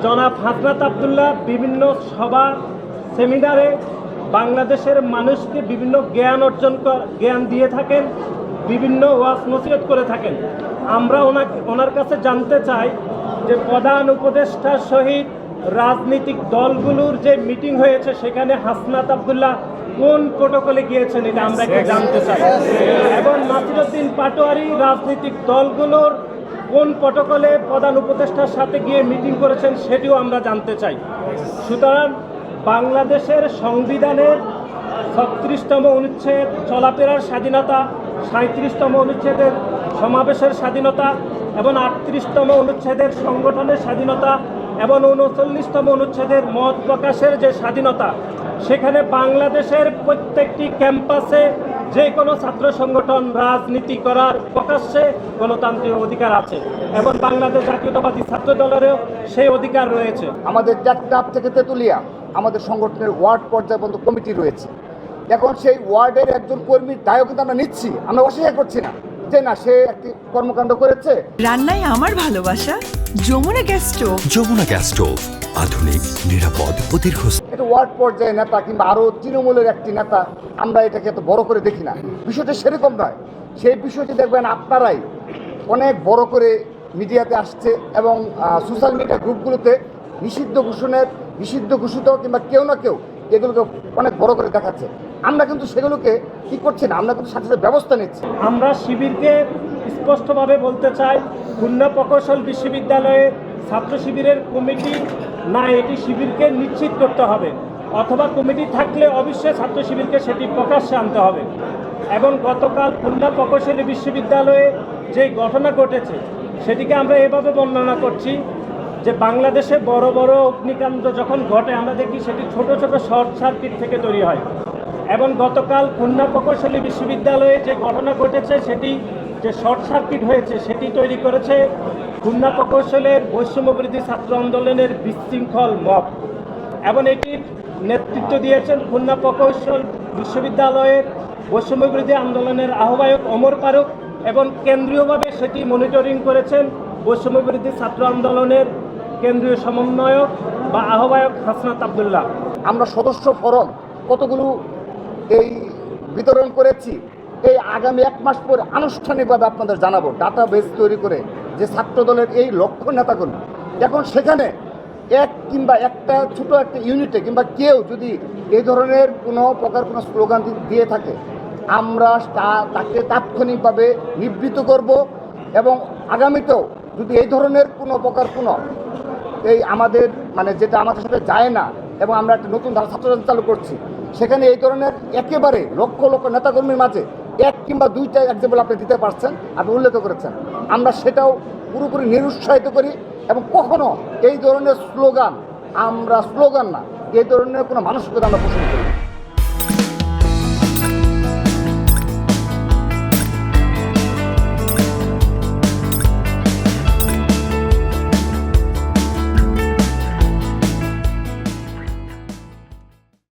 জনাব হাসনাত আব্দুল্লাহ বিভিন্ন সভা সেমিনারে বাংলাদেশের মানুষকে বিভিন্ন জ্ঞান দিয়ে থাকেন, বিভিন্ন ওয়াজ নসিহত করে থাকেন। আমরা ওনার কাছে জানতে চাই যে প্রধান উপদেষ্টার সহিত রাজনৈতিক দলগুলোর যে মিটিং হয়েছে সেখানে হাসনাত আব্দুল্লাহ কোন প্রটোকলে গিয়েছেন এটা আমরা একটু জানতে চাই, এবং নাসিরউদ্দিন পাটোয়ারি রাজনৈতিক দলগুলোর কোন প্রটোকলে প্রধান উপদেষ্টার সাথে গিয়ে মিটিং করেছেন সেটিও আমরা জানতে চাই। সুতরাং বাংলাদেশের সংবিধানের ৩৬তম অনুচ্ছেদ চলাফেরার স্বাধীনতা, ৩৭তম অনুচ্ছেদের সমাবেশের স্বাধীনতা এবং ৩৮তম অনুচ্ছেদের সংগঠনের স্বাধীনতা এবং ৩৯তম অনুচ্ছেদের মত প্রকাশের যে স্বাধীনতা, সেখানে বাংলাদেশের প্রত্যেকটি ক্যাম্পাসে যে কোনো ছাত্র সংগঠন রাজনীতি করার প্রকাশ্যে গণতান্ত্রিক অধিকার আছে এবং বাংলাদেশ জাতীয়তাবাদী ছাত্র দলেরও সেই অধিকার রয়েছে। আমাদের টেকনাফ থেকে তেঁতুলিয়া আমাদের সংগঠনের ওয়ার্ড পর্যায় পর্যন্ত কমিটি রয়েছে। এখন সেই ওয়ার্ডের একজন কর্মীর দায়ও কিন্তু আমরা নিচ্ছি, আমরা অস্বীকার করছি না যে না সে একটি কর্মকাণ্ড করেছে। রান্নায় আমার ভালোবাসা Jamuna gas stove. Jamuna gas stove, আধুনিক, নিরাপদ ও দীর্ঘস্থায়ী। এটা ওয়ার্ড পর্যায়ে নেতা কিংবা আরও তৃণমূলের একটি নেতা, আমরা এটাকে এত বড় করে দেখি না। বিষয়টা সেরকম নয়। সেই বিষয়টি দেখবেন আপনারাই অনেক বড় করে মিডিয়াতে আসছে এবং সোশ্যাল মিডিয়া গ্রুপগুলোতে নিষিদ্ধ ঘোষিত কিংবা কেউ না কেউ এগুলোকে অনেক বড় করে দেখাচ্ছে। আমরা কিন্তু সেগুলোকে কি করছি না, আমরা কিন্তু সাথে সাথে ব্যবস্থা নিচ্ছি। আমরা শিবিরকে স্পষ্টভাবে বলতে চাই, খুলনা প্রকৌশল বিশ্ববিদ্যালয়ে ছাত্র শিবিরের কমিটি না, এটি শিবিরকে নিশ্চিত করতে হবে, অথবা কমিটি থাকলে অবশ্যই ছাত্র শিবিরকে সেটি প্রকাশ্যে আনতে হবে। এবং গতকাল খুলনা প্রকৌশলী বিশ্ববিদ্যালয়ে যে ঘটনা ঘটেছে সেটিকে আমরা এভাবে বর্ণনা করছি যে বাংলাদেশে বড় বড় অগ্নিকাণ্ড যখন ঘটে আমরা দেখি সেটি ছোট ছোট শর্ট সার্কিট থেকে তৈরি হয়, এবং গতকাল খুলনা প্রকৌশলী বিশ্ববিদ্যালয়ে যে ঘটনা ঘটেছে সেটি যে শর্ট সার্কিট হয়েছে সেটি তৈরি করেছে খুলনা প্রকৌশলের বৈষম্যবিরোধী ছাত্র আন্দোলনের বিশৃঙ্খল মব, এবং এটির নেতৃত্ব দিয়েছেন খুলনা প্রকৌশল বিশ্ববিদ্যালয়ের বৈষম্যবিরোধী আন্দোলনের আহ্বায়ক ওমর ফারুক, এবং কেন্দ্রীয়ভাবে সেটি মনিটরিং করেছেন বৈষম্যবিরোধী ছাত্র আন্দোলনের কেন্দ্রীয় সমন্বয়ক বা আহ্বায়ক হাসনাত আব্দুল্লাহ। আমরা সদস্য ফরম কতগুলো এই বিতরণ করেছি, এই আগামী ১ মাস পরে আনুষ্ঠানিকভাবে আপনাদের জানাবো, ডাটা বেস তৈরি করে যে ছাত্র দলের এই লক্ষ্য নেতাগুলো। এখন সেখানে একটা ছোট একটা ইউনিটে কিংবা কেউ যদি এই ধরনের কোনো স্লোগান দিয়ে থাকে, আমরা তাকে তাৎক্ষণিকভাবে নিবৃত্ত করব, এবং আগামীতেও যদি এই ধরনের কোনো এই আমাদের যেটা আমাদের সাথে যায় না, এবং আমরা একটা নতুন ধারা ছাত্রছাত্রী চালু করছি, সেখানে এই ধরনের একেবারে লক্ষ লক্ষ নেতাকর্মীর মাঝে 1 কিংবা 2টা এক্সাম্পল আপনি দিতে পারছেন, আপনি উল্লেখ করেছেন, আমরা সেটাও পুরোপুরি নিরুৎসাহিত করি। এবং কখনো এই ধরনের স্লোগান না, এই ধরনের কোনো মানসিকতা আমরা পোষণ করি।